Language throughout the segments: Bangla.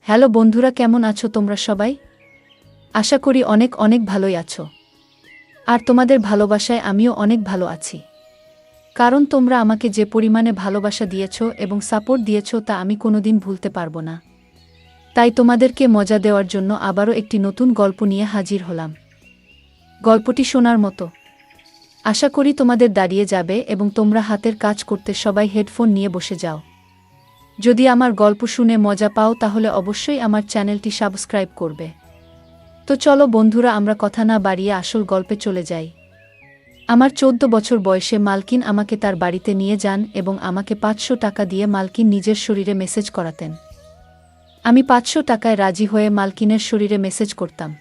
হ্যালো বন্ধুরা, কেমন আছো তোমরা সবাই? আশা করি অনেক অনেক ভালোই আছো। আর তোমাদের ভালোবাসায় আমিও অনেক ভালো আছি। কারণ তোমরা আমাকে যে পরিমাণে ভালোবাসা দিয়েছ এবং সাপোর্ট দিয়েছ তা আমি কোনোদিন ভুলতে পারবো না। তাই তোমাদেরকে মজা দেওয়ার জন্য আবারও একটি নতুন গল্প নিয়ে হাজির হলাম। গল্পটি শোনার মতো। আশা করি তোমাদের দাঁড়িয়ে যাবে এবং তোমরা হাতের কাজ করতে সবাই হেডফোন নিয়ে বসে যাও। যদি আমার গল্প শুনে মজা পাও তাহলে অবশ্যই আমার চ্যানেলটি সাবস্ক্রাইব করবে। তো চলো বন্ধুরা, আমরা কথা না বাড়িয়ে আসল গল্পে চলে যাই। আমার 14 বছর বয়সে মালকিন আমাকে তার বাড়িতে নিয়ে যান এবং আমাকে 500 টাকা দিয়ে মালকিন নিজের শরীরে মেসেজ করাতেন। আমি 500 টাকায় রাজি হয়ে মালকিনের শরীরে মেসেজ করতাম।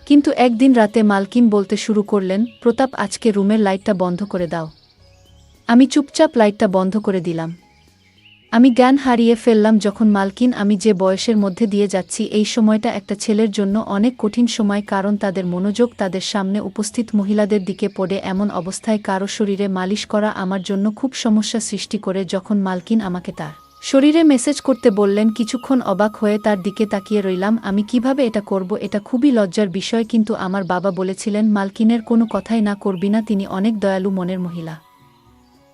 কিন্তু একদিন রাতে মালকিন বলতে শুরু করলেন, প্রতাপ, আজকে রুমের লাইটটা বন্ধ করে দাও। আমি চুপচাপ লাইটটা বন্ধ করে দিলাম। আমি জ্ঞান হারিয়ে ফেললাম যখন মালকিন আমি যে বয়সের মধ্যে দিয়ে যাচ্ছি এই সময়টা একটা ছেলের জন্য অনেক কঠিন সময়, কারণ তাদের মনোযোগ তাদের সামনে উপস্থিত মহিলাদের দিকে পড়ে। এমন অবস্থায় কারো শরীরে মালিশ করা আমার জন্য খুব সমস্যা সৃষ্টি করে। যখন মালকিন আমাকে তার শরীরে মেসেজ করতে বললেন, কিছুক্ষণ অবাক হয়ে তার দিকে তাকিয়ে রইলাম। আমি কিভাবে এটা করব, এটা খুবই লজ্জার বিষয়। কিন্তু আমার বাবা বলেছিলেন, মালকিনের কোনো কথাই না করবি না, তিনি অনেক দয়ালু মনের মহিলা।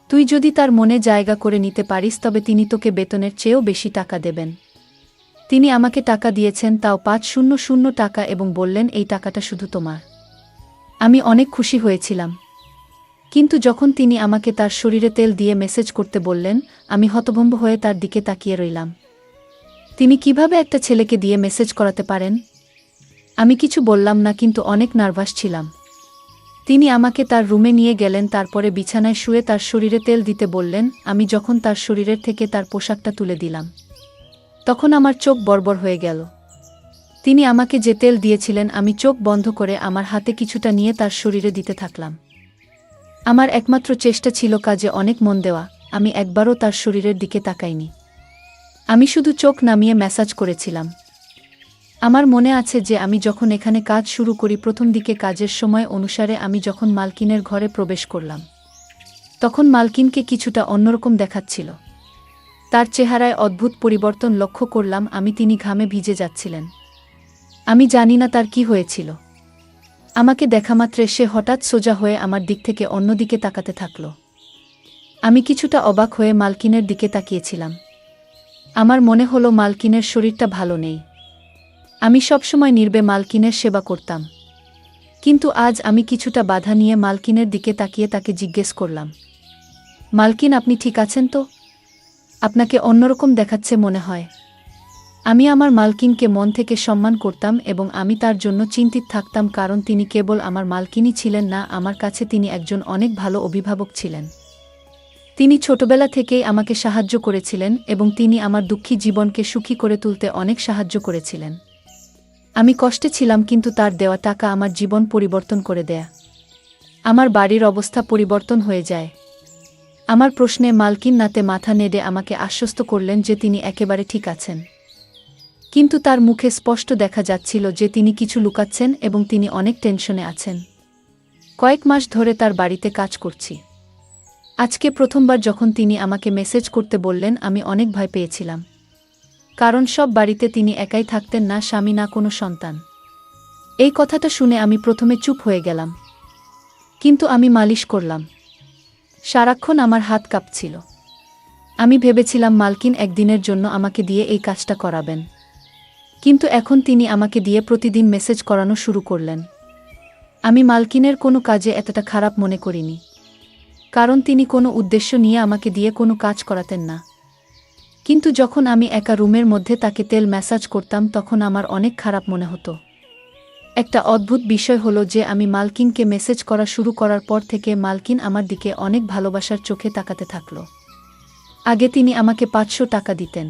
তুই যদি তার মনে জায়গা করে নিতে পারিস তবে তিনি তোকে বেতনের চেয়েও বেশি টাকা দেবেন। তিনি আমাকে টাকা দিয়েছেন, তাও 500 টাকা, এবং বললেন, এই টাকাটা শুধু তোমার। আমি অনেক খুশি হয়েছিলাম। কিন্তু যখন তিনি আমাকে তার শরীরে তেল দিয়ে মেসেজ করতে বললেন, আমি হতভম্ব হয়ে তার দিকে তাকিয়ে রইলাম। তিনি কিভাবে একটা ছেলেকে দিয়ে মেসেজ করাতে পারেন? আমি কিছু বললাম না, কিন্তু অনেক নার্ভাস ছিলাম। তিনি আমাকে তার রুমে নিয়ে গেলেন, তারপরে বিছানায় শুয়ে তার শরীরে তেল দিতে বললেন। আমি যখন তার শরীরের থেকে তার পোশাকটা তুলে দিলাম তখন আমার চোখ বড়বড় হয়ে গেল। তিনি আমাকে যে তেল দিয়েছিলেন আমি চোখ বন্ধ করে আমার হাতে কিছুটা নিয়ে তার শরীরে দিতে থাকলাম। আমার একমাত্র চেষ্টা ছিল কাজে অনেক মন দেওয়া। আমি একবারও তার শরীরের দিকে তাকাইনি। আমি শুধু চোখ নামিয়ে ম্যাসাজ করেছিলাম। আমার মনে আছে যে আমি যখন এখানে কাজ শুরু করি, প্রথম দিকে কাজের সময় অনুসারে আমি যখন মালকিনের ঘরে প্রবেশ করলাম তখন মালকিনকে কিছুটা অন্যরকম দেখাচ্ছিল। তার চেহারায় অদ্ভুত পরিবর্তন লক্ষ্য করলাম আমি। তিনি ঘামে ভিজে যাচ্ছিলেন। আমি জানি না তার কি হয়েছিল। আমাকে দেখামাত্রে সে হঠাৎ সোজা হয়ে আমার দিক থেকে অন্যদিকে তাকাতে থাকল। আমি কিছুটা অবাক হয়ে মালকিনের দিকে তাকিয়েছিলাম। আমার মনে হলো মালকিনের শরীরটা ভালো নেই। আমি সবসময় নির্বে মালকিনের সেবা করতাম, কিন্তু আজ আমি কিছুটা বাধা নিয়ে মালকিনের দিকে তাকিয়ে তাকে জিজ্ঞেস করলাম, মালকিন, আপনি ঠিক আছেন তো? আপনাকে অন্যরকম দেখাচ্ছে মনে হয়। আমি আমার মালকিনকে মন থেকে সম্মান করতাম এবং আমি তার জন্য চিন্তিত থাকতাম, কারণ তিনি কেবল আমার মালকিনই ছিলেন না, আমার কাছে তিনি একজন অনেক ভালো অভিভাবক ছিলেন। তিনি ছোটবেলা থেকেই আমাকে সাহায্য করেছিলেন এবং তিনি আমার দুঃখী জীবনকে সুখী করে তুলতে অনেক সাহায্য করেছিলেন। আমি কষ্টে ছিলাম, কিন্তু তার দেওয়া টাকা আমার জীবন পরিবর্তন করে দেয়া। আমার বাড়ির অবস্থা পরিবর্তন হয়ে যায়। আমার প্রশ্নে মালকিন নাতে মাথা নেড়ে আমাকে আশ্বস্ত করলেন যে তিনি একেবারে ঠিক আছেন। কিন্তু তার মুখে স্পষ্ট দেখা যাচ্ছিল যে তিনি কিছু লুকাচ্ছেন এবং তিনি অনেক টেনশনে আছেন। কয়েক মাস ধরে তার বাড়িতে কাজ করছি। আজকে প্রথমবার যখন তিনি আমাকে মেসেজ করতে বললেন আমি অনেক ভয় পেয়েছিলাম, কারণ সব বাড়িতে তিনি একাই থাকতেন, না স্বামী না কোনো সন্তান। এই কথাটা শুনে আমি প্রথমে চুপ হয়ে গেলাম, কিন্তু আমি মালিশ করলাম। সারাক্ষণ আমার হাত কাঁপছিল। আমি ভেবেছিলাম মালকিন একদিনের জন্য আমাকে দিয়ে এই কাজটা করাবেন, কিন্তু এখন তিনি আমাকে দিয়ে প্রতিদিন মেসেজ করানো শুরু করলেন। আমি মালকিনের কোনো কাজে এতটা খারাপ মনে করিনি, কারণ তিনি কোনো উদ্দেশ্য নিয়ে আমাকে দিয়ে কোনো কাজ করাতেন না। কিন্তু যখন আমি একা রুমের মধ্যে তাকে তেল ম্যাসাজ করতাম তখন আমার অনেক খারাপ মনে হতো। একটা অদ্ভুত বিষয় হলো যে আমি মালকিনকে মেসেজ করা শুরু করার পর থেকে মালকিন আমার দিকে অনেক ভালোবাসার চোখে তাকাতে থাকল। আগে তিনি আমাকে 500 টাকা দিতেন,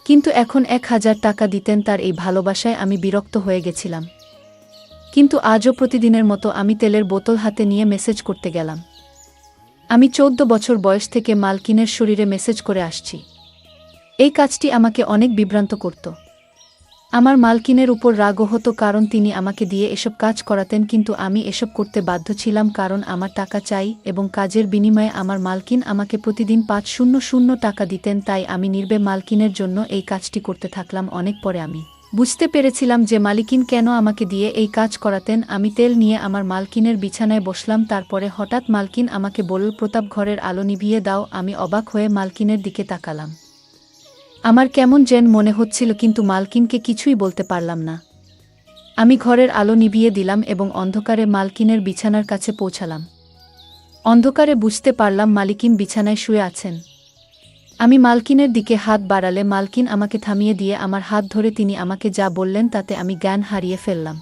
কিন্তু এখন 1000 টাকা দিতেন। তার এই ভালোবাসায় আমি বিরক্ত হয়ে গেছিলাম। কিন্তু আজও প্রতিদিনের মতো আমি তেলের বোতল হাতে নিয়ে মেসেজ করতে গেলাম। আমি 14 বছর বয়স থেকে মালকিনের শরীরে মেসেজ করে আসছি। এই কাজটি আমাকে অনেক বিভ্রান্ত করত। আমার মালকিনের উপর রাগও হতো কারণ তিনি আমাকে দিয়ে এসব কাজ করাতেন, কিন্তু আমি এসব করতে বাধ্য ছিলাম কারণ আমার টাকা চাই এবং কাজের বিনিময়ে আমার মালকিন আমাকে প্রতিদিন ৫০০ টাকা দিতেন। তাই আমি নির্বে মালকিনের জন্য এই কাজটি করতে থাকলাম। অনেক পরে আমি বুঝতে পেরেছিলাম যে মালিকিন কেন আমাকে দিয়ে এই কাজ করাতেন। আমি তেল নিয়ে আমার মালকিনের বিছানায় বসলাম। তারপরে হঠাৎ মালকিন আমাকে বলল, প্রতাপ, ঘরের আলো নিভিয়ে দাও। আমি অবাক হয়ে মালকিনের দিকে তাকালাম। আমার কেমন যেন মনে হচ্ছিল, কিন্তু মালকিনকে কিছুই বলতে পারলাম না। আমি ঘরের আলো নিভিয়ে দিলাম এবং অন্ধকারে মালকিনের বিছানার কাছে পৌঁছালাম। অন্ধকারে বুঝতে পারলাম মালিকিন বিছানায় শুয়ে আছেন। আমি মালকিনের দিকে হাত বাড়ালে মালকিন আমাকে থামিয়ে দিয়ে আমার হাত ধরে তিনি আমাকে যা বললেন তাতে আমি জ্ঞান হারিয়ে ফেললাম।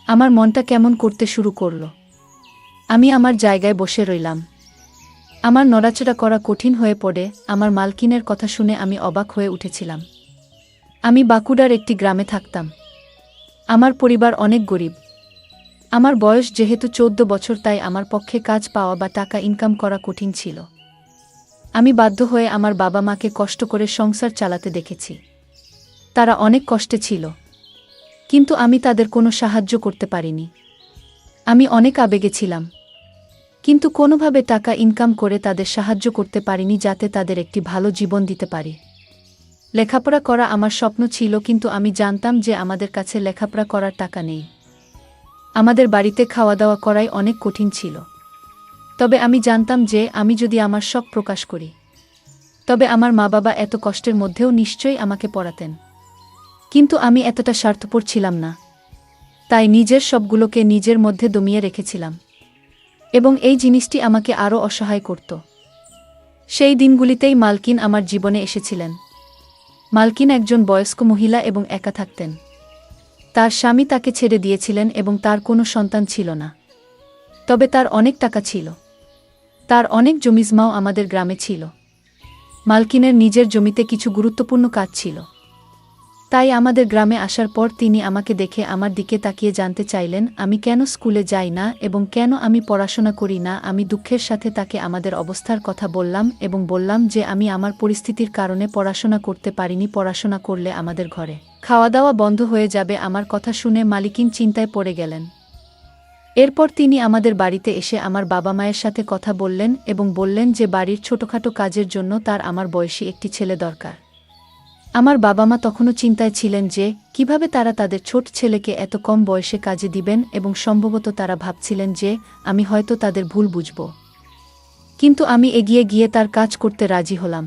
আমার মনটা কেমন করতে শুরু করল। আমি আমার জায়গায় বসে রইলাম। আমার নড়াচড়া করা কঠিন হয়ে পড়ে। আমার মালকিনের কথা শুনে আমি অবাক হয়ে উঠেছিলাম। আমি বাঁকুড়ার একটি গ্রামে থাকতাম। আমার পরিবার অনেক গরিব। আমার বয়স যেহেতু ১৪ বছর, তাই আমার পক্ষে কাজ পাওয়া বা টাকা ইনকাম করা কঠিন ছিল। আমি বাধ্য হয়ে আমার বাবা মাকে কষ্ট করে সংসার চালাতে দেখেছি। তারা অনেক কষ্টে ছিল, কিন্তু আমি তাদের কোনো সাহায্য করতে পারিনি। আমি অনেক আবেগে ছিলাম, কিন্তু কোনোভাবে টাকা ইনকাম করে তাদের সাহায্য করতে পারিনি যাতে তাদের একটি ভালো জীবন দিতে পারি। লেখাপড়া করা আমার স্বপ্ন ছিল, কিন্তু আমি জানতাম যে আমাদের কাছে লেখাপড়া করার টাকা নেই। আমাদের বাড়িতে খাওয়া দাওয়া করাই অনেক কঠিন ছিল। তবে আমি জানতাম যে আমি যদি আমার শখ প্রকাশ করি, তবে আমার মা বাবা এত কষ্টের মধ্যেও নিশ্চয়ই আমাকে পড়াতেন। কিন্তু আমি এতটা স্বার্থপর ছিলাম না, তাই নিজের সবগুলোকে নিজের মধ্যে দমিয়ে রেখেছিলাম এবং এই জিনিসটি আমাকে আরও অসহায় করত। সেই দিনগুলিতেই মালকিন আমার জীবনে এসেছিলেন। মালকিন একজন বয়স্ক মহিলা এবং একা থাকতেন। তার স্বামী তাকে ছেড়ে দিয়েছিলেন এবং তার কোনো সন্তান ছিল না। তবে তার অনেক টাকা ছিল। তার অনেক জমিজমাও আমাদের গ্রামে ছিল। মালকিনের নিজের জমিতে কিছু গুরুত্বপূর্ণ কাজ ছিল। তাই আমাদের গ্রামে আসার পর তিনি আমাকে দেখে আমার দিকে তাকিয়ে জানতে চাইলেন আমি কেন স্কুলে যাই না এবং কেন আমি পড়াশোনা করি না। আমি দুঃখের সাথে তাকে আমাদের অবস্থার কথা বললাম এবং বললাম যে আমি আমার পরিস্থিতির কারণে পড়াশোনা করতে পারিনি। পড়াশোনা করলে আমাদের ঘরে খাওয়া দাওয়া বন্ধ হয়ে যাবে। আমার কথা শুনে মালিকিন চিন্তায় পড়ে গেলেন। এরপর তিনি আমাদের বাড়িতে এসে আমার বাবা মায়ের সাথে কথা বললেন এবং বললেন যে বাড়ির ছোটখাটো কাজের জন্য তার আমার বয়সী একটি ছেলে দরকার। আমার বাবা মা তখনও চিন্তায় ছিলেন যে কিভাবে তারা তাদের ছোট ছেলেকে এত কম বয়সে কাজে দিবেন এবং সম্ভবত তারা ভাবছিলেন যে আমি হয়তো তাদের ভুল বুঝব। কিন্তু আমি এগিয়ে গিয়ে তার কাজ করতে রাজি হলাম।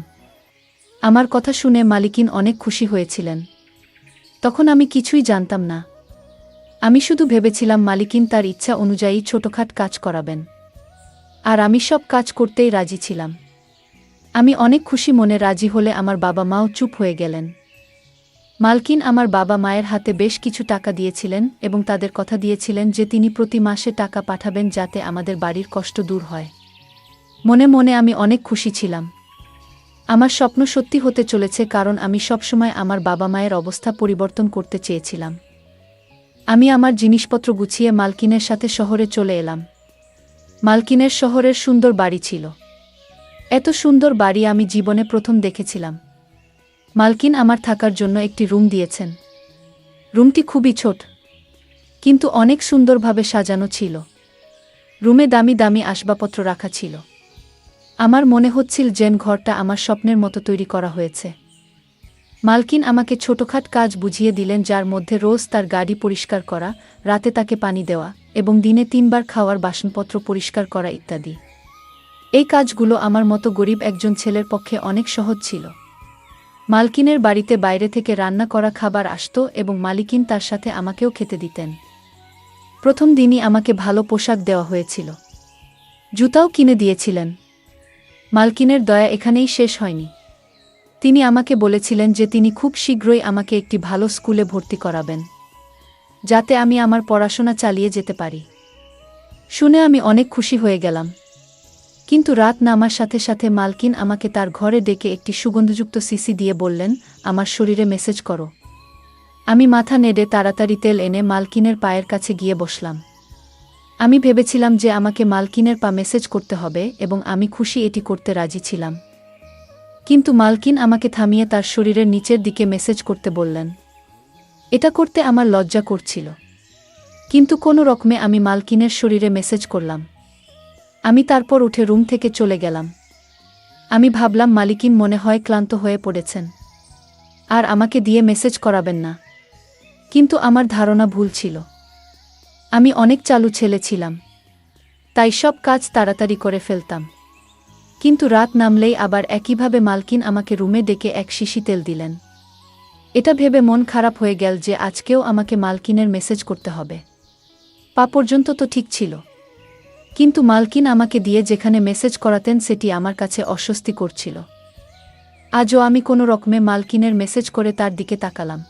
আমার কথা শুনে মালিকিন অনেক খুশি হয়েছিলেন। তখন আমি কিছুই জানতাম না। আমি শুধু ভেবেছিলাম মালিকিন তার ইচ্ছা অনুযায়ী ছোটখাট কাজ করাবেন, আর আমি সব কাজ করতেই রাজি ছিলাম। আমি অনেক খুশি মনে রাজি হলে আমার বাবা মাও চুপ হয়ে গেলেন। মালকিন আমার বাবা মায়ের হাতে বেশ কিছু টাকা দিয়েছিলেন এবং তাদের কথা দিয়েছিলেন যে তিনি প্রতি মাসে টাকা পাঠাবেন যাতে আমাদের বাড়ির কষ্ট দূর হয়। মনে মনে আমি অনেক খুশি ছিলাম। আমার স্বপ্ন সত্যি হতে চলেছে, কারণ আমি সবসময় আমার বাবা মায়ের অবস্থা পরিবর্তন করতে চেয়েছিলাম। আমি আমার জিনিসপত্র গুছিয়ে মালকিনের সাথে শহরে চলে এলাম। মালকিনের শহরের সুন্দর বাড়ি ছিল। এত সুন্দর বাড়ি আমি জীবনে প্রথম দেখেছিলাম। মালকিন আমার থাকার জন্য একটি রুম দিয়েছেন। রুমটি খুবই ছোট, কিন্তু অনেক সুন্দরভাবে সাজানো ছিল। রুমে দামি দামি আসবাবপত্র রাখা ছিল। আমার মনে হচ্ছিল যেন ঘরটা আমার স্বপ্নের মতো তৈরি করা হয়েছে। মালকিন আমাকে ছোটখাট কাজ বুঝিয়ে দিলেন, যার মধ্যে রোজ তার গাড়ি পরিষ্কার করা, রাতে তাকে পানি দেওয়া এবং দিনে ৩ বার খাওয়ার বাসনপত্র পরিষ্কার করা ইত্যাদি। এই কাজগুলো আমার মতো গরিব একজন ছেলের পক্ষে অনেক সহজ ছিল। মালকিনের বাড়িতে বাইরে থেকে রান্না করা খাবার আসত এবং মালিকিন তার সাথে আমাকেও খেতে দিতেন। প্রথম দিনই আমাকে ভালো পোশাক দেওয়া হয়েছিল। জুতাও কিনে দিয়েছিলেন। মালকিনের দয়া এখানেই শেষ হয়নি। তিনি আমাকে বলেছিলেন যে তিনি খুব শীঘ্রই আমাকে একটি ভালো স্কুলে ভর্তি করাবেন, যাতে আমি আমার পড়াশোনা চালিয়ে যেতে পারি। শুনে আমি অনেক খুশি হয়ে গেলাম। কিন্তু রাত নামার সাথে সাথে মালকিন আমাকে তার ঘরে ডেকে একটি সুগন্ধযুক্ত সিসি দিয়ে বললেন, আমার শরীরে মেসেজ করো। আমি মাথা নেড়ে তাড়াতাড়ি তেল এনে মালকিনের পায়ের কাছে গিয়ে বসলাম। আমি ভেবেছিলাম যে আমাকে মালকিনের পা মেসেজ করতে হবে এবং আমি খুশি এটি করতে রাজি ছিলাম। কিন্তু মালকিন আমাকে থামিয়ে তার শরীরের নিচের দিকে মেসেজ করতে বললেন। এটা করতে আমার লজ্জা করছিল, কিন্তু কোনো রকমে আমি মালকিনের শরীরে মেসেজ করলাম। আমি তারপর উঠে রুম থেকে চলে গেলাম। আমি ভাবলাম মালিকিন মনে হয় ক্লান্ত হয়ে পড়েছেন, আর আমাকে দিয়ে মেসেজ করাবেন না। কিন্তু আমার ধারণা ভুল ছিল। আমি অনেক চালু ছেলে ছিলাম, তাই সব কাজ তাড়াতাড়ি করে ফেলতাম। কিন্তু রাত নামলেই আবার একইভাবে মালকিন আমাকে রুমে ডেকে এক শিশি তেল দিলেন। এটা ভেবে মন খারাপ হয়ে গেল যে আজকেও আমাকে মালকিনের মেসেজ করতে হবে। পা পর্যন্ত তো ঠিক ছিল, কিন্তু মালকিন আমাকে দিয়ে যেখানে মেসেজ করাতেন সেটি আমার কাছে অস্বস্তি করছিল। আজও আমি কোনো রকমে মালকিনের মেসেজ করে তার দিকে তাকালাম।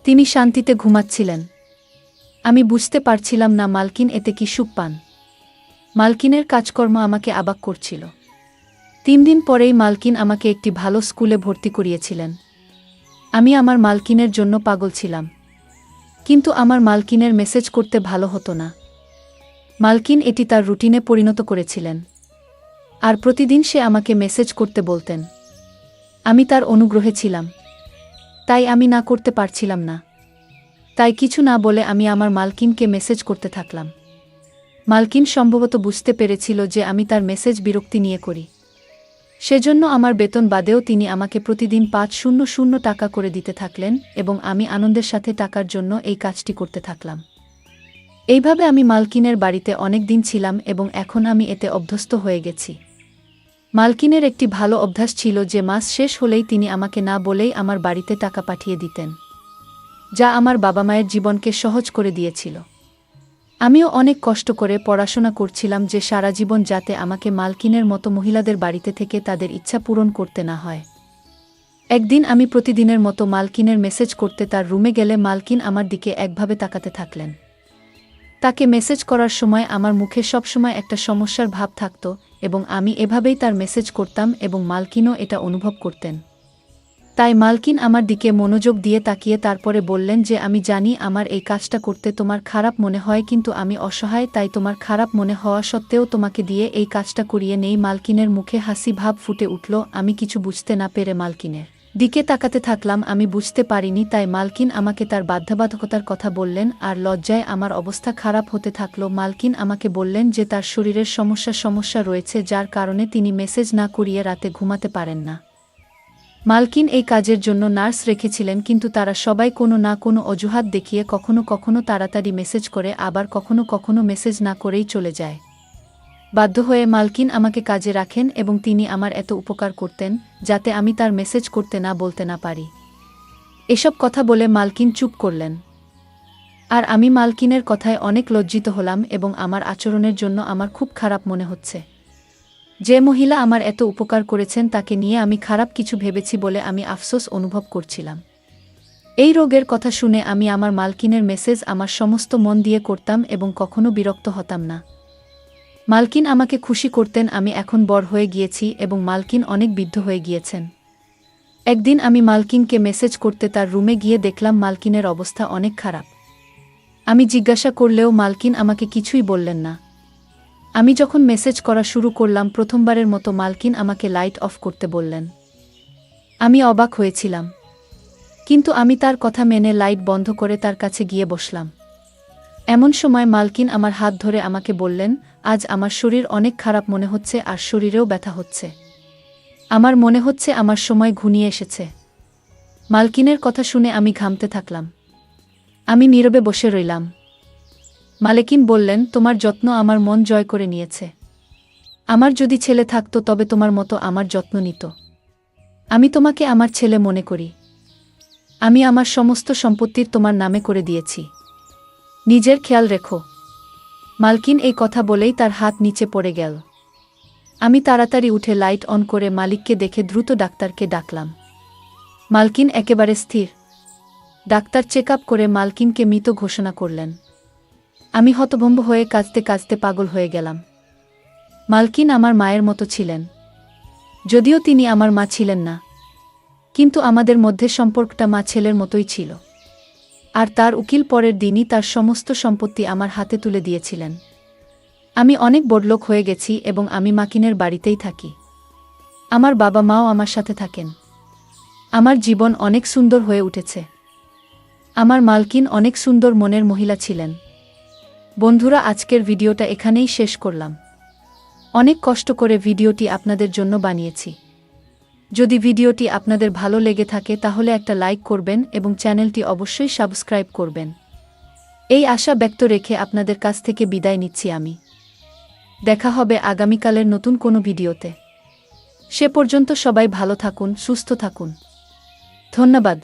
তিনি শান্তিতে ঘুমাচ্ছিলেন। আমি বুঝতে পারছিলাম না মালকিন এতে কি সুখ পান। মালকিনের কাজকর্ম আমাকে অবাক করছিল। 3 দিন পরেই মালকিন আমাকে একটি ভালো স্কুলে ভর্তি করিয়েছিলেন। আমি আমার মালকিনের জন্য পাগল ছিলাম, কিন্তু আমার মালকিনের মেসেজ করতে ভালো হতো না। মালকিন এটি তার রুটিনে পরিণত করেছিলেন, আর প্রতিদিন সে আমাকে মেসেজ করতে বলতেন। আমি তার অনুগ্রহে ছিলাম, তাই আমি না করতে পারছিলাম না। তাই কিছু না বলে আমি আমার মালকিনকে মেসেজ করতে থাকলাম। মালকিন সম্ভবত বুঝতে পেরেছিল যে আমি তার মেসেজ বিরক্তি নিয়ে করি। সেজন্য আমার বেতন বাদেও তিনি আমাকে প্রতিদিন 500 টাকা করে দিতে থাকলেন এবং আমি আনন্দের সাথে টাকার জন্য এই কাজটি করতে থাকলাম। এইভাবে আমি মালকিনের বাড়িতে অনেক দিন ছিলাম এবং এখন আমি এতে অভ্যস্ত হয়ে গেছি। মালকিনের একটি ভালো অভ্যাস ছিল যে মাস শেষ হলেই তিনি আমাকে না বলেই আমার বাড়িতে টাকা পাঠিয়ে দিতেন, যা আমার বাবা মায়ের জীবনকে সহজ করে দিয়েছিল। আমিও অনেক কষ্ট করে পড়াশোনা করছিলাম যে সারা জীবন যাতে আমাকে মালকিনের মতো মহিলাদের বাড়িতে থেকে তাদের ইচ্ছা পূরণ করতে না হয়। একদিন আমি প্রতিদিনের মতো মালকিনের মেসেজ করতে তার রুমে গেলে মালকিন আমার দিকে একভাবে তাকাতে থাকলেন। তাকে মেসেজ করার সময় আমার মুখে সবসময় একটা সমস্যার ভাব থাকত এবং আমি এভাবেই তার মেসেজ করতাম এবং মালকিনও এটা অনুভব করতেন। তাই মালকিন আমার দিকে মনোযোগ দিয়ে তাকিয়ে তারপরে বললেন যে আমি জানি আমার এই কাজটা করতে তোমার খারাপ মনে হয়, কিন্তু আমি অসহায়, তাই তোমার খারাপ মনে হওয়া সত্ত্বেও তোমাকে দিয়ে এই কাজটা করিয়ে নেই। মালকিনের মুখে হাসি ভাব ফুটে উঠল। আমি কিছু বুঝতে না পেরে মালকিনের দিকে তাকাতে থাকলাম। আমি বুঝতে পারিনি, তাই মালকিন আমাকে তার বাধ্যবাধকতার কথা বললেন আর লজ্জায় আমার অবস্থা খারাপ হতে থাকল। মালকিন আমাকে বললেন যে তার শরীরের সমস্যা রয়েছে, যার কারণে তিনি মেসেজ না করিয়ে রাতে ঘুমাতে পারেন না। মালকিন এই কাজের জন্য নার্স রেখেছিলেন, কিন্তু তারা সবাই কোনো না কোনো অজুহাত দেখিয়ে কখনো কখনো তাড়াতাড়ি মেসেজ করে, আবার কখনো কখনো মেসেজ না করেই চলে যায়। বাধ্য হয়ে মালকিন আমাকে কাজে রাখেন এবং তিনি আমার এত উপকার করতেন যাতে আমি তার মেসেজ করতে না বলতে না পারি। এসব কথা বলে মালকিন চুপ করলেন, আর আমি মালকিনের কথায় অনেক লজ্জিত হলাম এবং আমার আচরণের জন্য আমার খুব খারাপ মনে হচ্ছে। যে মহিলা আমার এত উপকার করেছেন তাকে নিয়ে আমি খারাপ কিছু ভেবেছি বলে আমি আফসোস অনুভব করছিলাম। এই রোগের কথা শুনে আমি আমার মালকিনের মেসেজ আমার সমস্ত মন দিয়ে করতাম এবং কখনো বিরক্ত হতাম না। মালকিন আমাকে খুশি করতেন। আমি এখন বড় হয়ে গিয়েছি এবং মালকিন অনেক বৃদ্ধ হয়ে গিয়েছেন। একদিন আমি মালকিনকে মেসেজ করতে তার রুমে গিয়ে দেখলাম মালকিনের অবস্থা অনেক খারাপ। আমি জিজ্ঞাসা করলেও মালকিন আমাকে কিছুই বললেন না। আমি যখন মেসেজ করা শুরু করলাম, প্রথমবারের মতো মালকিন আমাকে লাইট অফ করতে বললেন। আমি অবাক হয়েছিলাম, কিন্তু আমি তার কথা মেনে লাইট বন্ধ করে তার কাছে গিয়ে বসলাম। এমন সময় মালকিন আমার হাত ধরে আমাকে বললেন, আজ আমার শরীর অনেক খারাপ মনে হচ্ছে আর শরীরেও ব্যথা হচ্ছে। আমার মনে হচ্ছে আমার সময় ঘনিয়ে এসেছে। মালকিনের কথা শুনে আমি ঘামতে থাকলাম। আমি নীরবে বসে রইলাম। মালকিন বললেন, তোমার যত্ন আমার মন জয় করে নিয়েছে। আমার যদি ছেলে থাকতো তবে তোমার মতো আমার যত্ন নিত। আমি তোমাকে আমার ছেলে মনে করি। আমি আমার সমস্ত সম্পত্তির তোমার নামে করে দিয়েছি। নিজের খেয়াল রেখো। মালকিন এই কথা বলেই তার হাত নিচে পড়ে গেল। আমি তাড়াতাড়ি উঠে লাইট অন করে মালিককে দেখে দ্রুত ডাক্তারকে ডাকলাম। মালকিন একেবারে স্থির। ডাক্তার চেক আপ করে মালকিনকে মৃত ঘোষণা করলেন। আমি হতভম্ব হয়ে কাঁদতে কাঁদতে পাগল হয়ে গেলাম। মালকিন আমার মায়ের মতো ছিলেন, যদিও তিনি আমার মা ছিলেন না, কিন্তু আমাদের মধ্যে সম্পর্কটা মা ছেলের মতোই ছিল। আর তার উকিল পরের দিনই তার সমস্ত সম্পত্তি আমার হাতে তুলে দিয়েছিলেন। আমি অনেক বড়লোক হয়ে গেছি এবং আমি মাকিনের বাড়িতেই থাকি। আমার বাবা মাও আমার সাথে থাকেন। আমার জীবন অনেক সুন্দর হয়ে উঠেছে। আমার মালকিন অনেক সুন্দর মনের মহিলা ছিলেন। বন্ধুরা, আজকের ভিডিওটা এখানেই শেষ করলাম। অনেক কষ্ট করে ভিডিওটি আপনাদের জন্য বানিয়েছি। যদি ভিডিওটি আপনাদের ভালো লেগে থাকে তাহলে একটা লাইক করবেন এবং চ্যানেলটি অবশ্যই সাবস্ক্রাইব করবেন। এই আশা ব্যক্ত রেখে আপনাদের কাছ থেকে বিদায় নিচ্ছি আমি। দেখা হবে আগামীকালের নতুন কোনো ভিডিওতে। সে পর্যন্ত সবাই ভালো থাকুন, সুস্থ থাকুন। ধন্যবাদ।